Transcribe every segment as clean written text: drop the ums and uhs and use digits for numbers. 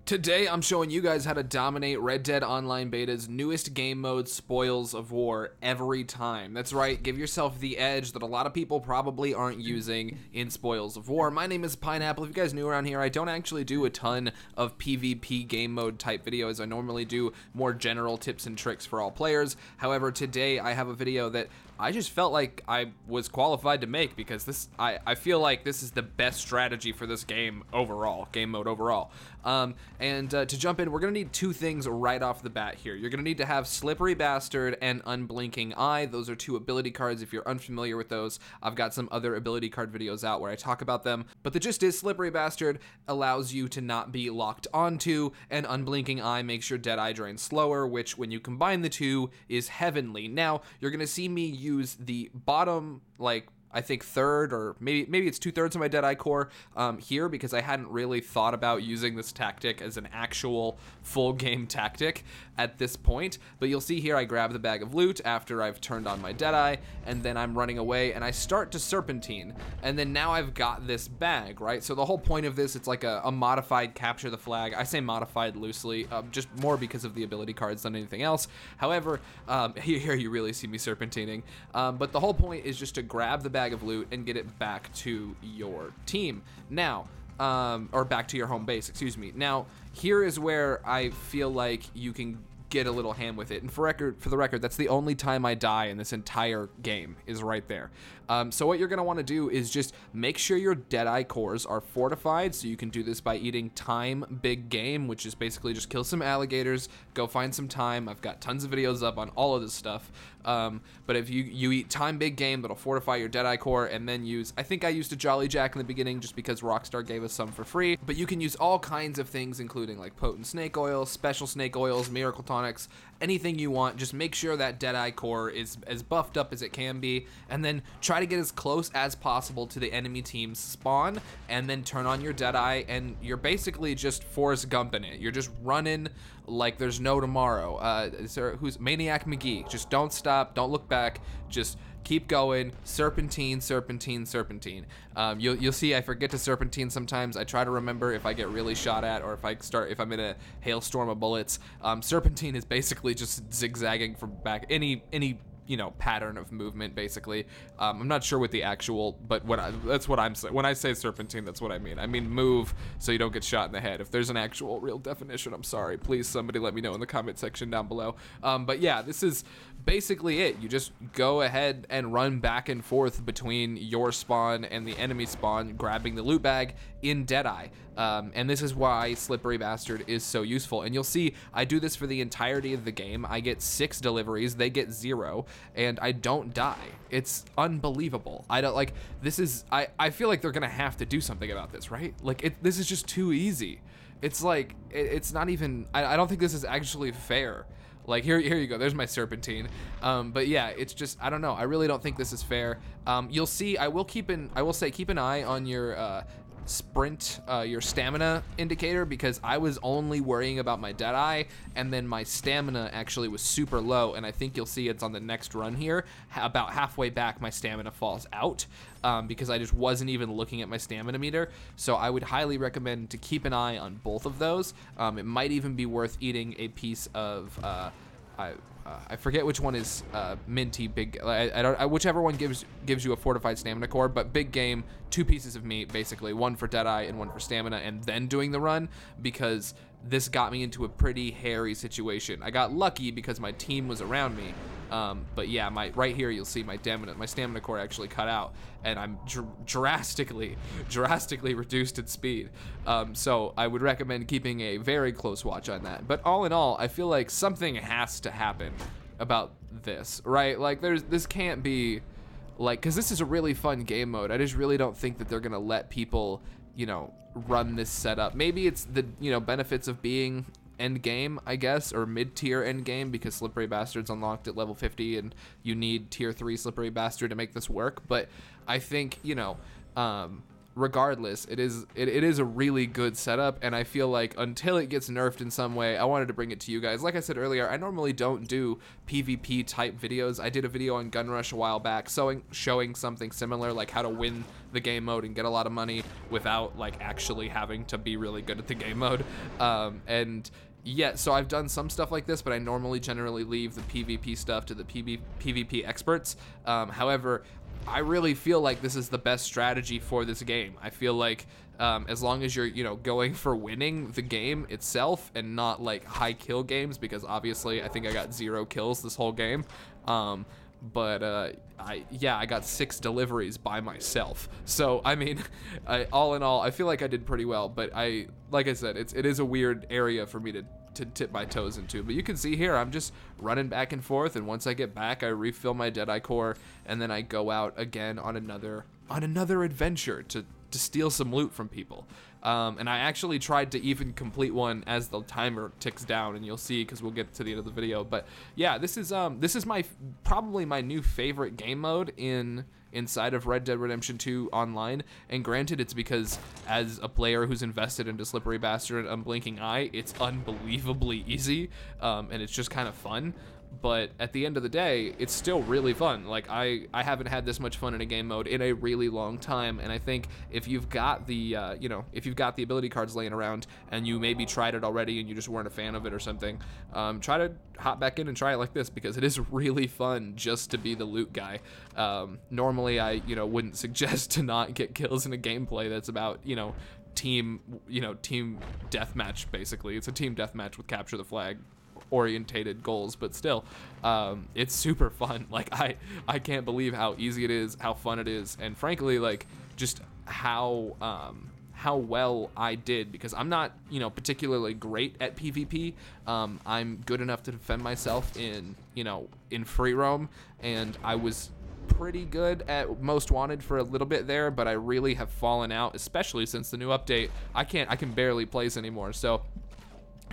Today, I'm showing you guys how to dominate Red Dead Online Beta's newest game mode, Spoils of War, every time. That's right, give yourself the edge that a lot of people probably aren't using in Spoils of War. My name is Pineapple. If you guys new around here, I don't actually do a ton of PvP game mode type videos. I normally do more general tips and tricks for all players. However, today I have a video that I just felt like I was qualified to make because I feel like this is the best strategy for this game overall, game mode overall. To jump in, we're gonna need two things right off the bat here. You're gonna need to have Slippery Bastard and Unblinking Eye. Those are two ability cards. If you're unfamiliar with those, I've got some other ability card videos out where I talk about them. But the gist is Slippery Bastard allows you to not be locked onto, and Unblinking Eye makes your Deadeye drain slower, which when you combine the two is heavenly. Now, you're gonna see me use the bottom, I think third, or maybe it's 2/3 of my Deadeye core here, because I hadn't really thought about using this tactic as an actual full game tactic at this point. But you'll see here I grab the bag of loot after I've turned on my Deadeye, and then I'm running away and I start to serpentine, and then now I've got this bag, right? So the whole point of this, it's like a modified capture the flag. I say modified loosely, just more because of the ability cards than anything else. However, here you really see me serpentining, but the whole point is just to grab the bag of loot and get it back to your team. Now, or back to your home base, excuse me. Now, here is where I feel like you can get a little ham with it. And for the record, that's the only time I die in this entire game, is right there. So what you're gonna wanna do is just make sure your Deadeye cores are fortified. So you can do this by eating Time Big Game, which is basically just kill some alligators, go find some time. I've got tons of videos up on all of this stuff. But if you eat Time Big Game, that'll fortify your Deadeye core, and then I think I used a Jolly Jack in the beginning just because Rockstar gave us some for free. But you can use all kinds of things, including like potent snake oil, special snake oils, miracle tonics, anything you want. Just make sure that Deadeye core is as buffed up as it can be, and then try to get as close as possible to the enemy team's spawn, and then turn on your Deadeye, and you're basically just Forrest Gumping it. You're just running like there's no tomorrow. Who's Maniac McGee? Just don't stop, don't look back, just keep going. Serpentine, serpentine, serpentine. You'll see I forget to serpentine sometimes. I try to remember if I get really shot at, or if I'm in a hailstorm of bullets. Serpentine is basically just zigzagging from back any pattern of movement, basically. I'm not sure what the actual, but that's what I'm saying. When I say serpentine, that's what I mean. I mean move so you don't get shot in the head. If there's an actual real definition, I'm sorry. Please, somebody let me know in the comment section down below. But yeah, this is basically it. You just go ahead and run back and forth between your spawn and the enemy spawn, grabbing the loot bag in Deadeye. And this is why Slippery Bastard is so useful. And you'll see I do this for the entirety of the game. I get 6 deliveries, they get 0, and I don't die. It's unbelievable. I don't like this is I feel like they're gonna have to do something about this, right? Like this is just too easy. It's like it's not even I don't think this is actually fair. Like here you go, there's my serpentine. But yeah, it's just, I don't know, I really don't think this is fair. You'll see I will say keep an eye on your sprint, your stamina indicator, because I was only worrying about my Deadeye, and then my stamina actually was super low, and I think you'll see it's on the next run here. About halfway back, my stamina falls out, because I just wasn't even looking at my stamina meter. So I would highly recommend to keep an eye on both of those. It might even be worth eating a piece of I forget which one is minty big. Whichever one gives you a fortified stamina core, but big game, 2 pieces of meat basically, one for Deadeye and one for stamina, and then doing the run, because this got me into a pretty hairy situation. I got lucky because my team was around me, but yeah, right here you'll see my stamina core actually cut out, and I'm drastically reduced in speed. So I would recommend keeping a very close watch on that. But all in all, I feel like something has to happen about this, right? Like this can't be like, because this is a really fun game mode. I just really don't think that they're gonna let people run this setup. Maybe it's the benefits of being end game, I guess, or mid-tier end game, because Slippery Bastard's unlocked at level 50 and you need tier 3 Slippery Bastard to make this work. But I think regardless, it is a really good setup, and I feel like until it gets nerfed in some way, I wanted to bring it to you guys. Like I said earlier, I normally don't do PvP type videos. I did a video on Gun Rush a while back showing something similar, like how to win the game mode and get a lot of money without like actually having to be really good at the game mode. And yeah, so I've done some stuff like this, but I normally generally leave the PvP stuff to the PvP experts. However, I really feel like this is the best strategy for this game. I feel like as long as you're, you know, going for winning the game itself and not like high kill games, because obviously I think I got 0 kills this whole game. But I got 6 deliveries by myself. So I mean, all in all, I feel like I did pretty well. But like I said, it is a weird area for me to tip my toes into. But you can see here, I'm just running back and forth, and once I get back, I refill my Deadeye core, and then I go out again on another adventure to steal some loot from people. And I actually tried to even complete one as the timer ticks down, and you'll see because we'll get to the end of the video. But yeah, this is probably my new favorite game mode inside of Red Dead Redemption 2 online. And granted, it's because as a player who's invested into Slippery Bastard and Unblinking Eye, it's unbelievably easy, and it's just kind of fun. But at the end of the day, it's still really fun. Like I haven't had this much fun in a game mode in a really long time, and I think if you've got the if you've got the ability cards laying around and you maybe tried it already and you just weren't a fan of it or something, try to hop back in and try it like this, because it is really fun just to be the loot guy. Normally I wouldn't suggest to not get kills in a gameplay that's about team deathmatch. Basically, it's a team deathmatch with capture the flag orientated goals, but still it's super fun. Like I can't believe how easy it is, how fun it is, and frankly, like just how well I did, because I'm not particularly great at PvP. I'm good enough to defend myself in free roam, and I was pretty good at Most Wanted for a little bit there, but I really have fallen out, especially since the new update. I can barely place anymore. So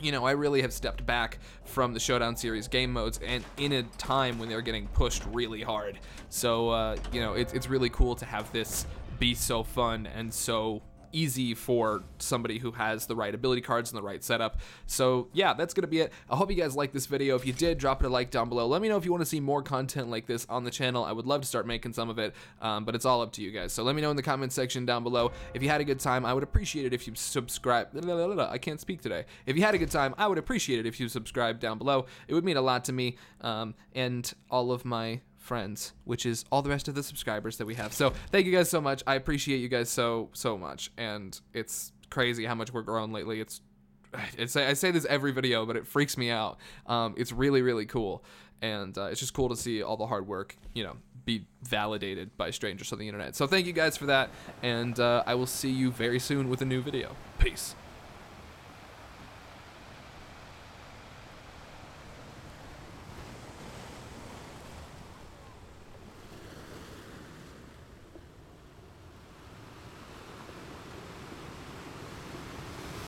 I really have stepped back from the Showdown series game modes, and in a time when they're getting pushed really hard. So, it's really cool to have this be so fun and so easy for somebody who has the right ability cards and the right setup. So yeah, that's gonna be it. I hope you guys liked this video. If you did, drop it a like down below. Let me know if you want to see more content like this on the channel. I would love to start making some of it, but it's all up to you guys. So let me know in the comment section down below. If you had a good time, I would appreciate it if you subscribe. I can't speak today. If you had a good time, I would appreciate it if you subscribe down below. It would mean a lot to me and all of my friends, which is all the rest of the subscribers that we have. So thank you guys so much. I appreciate you guys so much, and it's crazy how much we're growing lately. I say this every video, but it freaks me out. It's really cool, and it's just cool to see all the hard work be validated by strangers on the internet. So thank you guys for that, and I will see you very soon with a new video. Peace.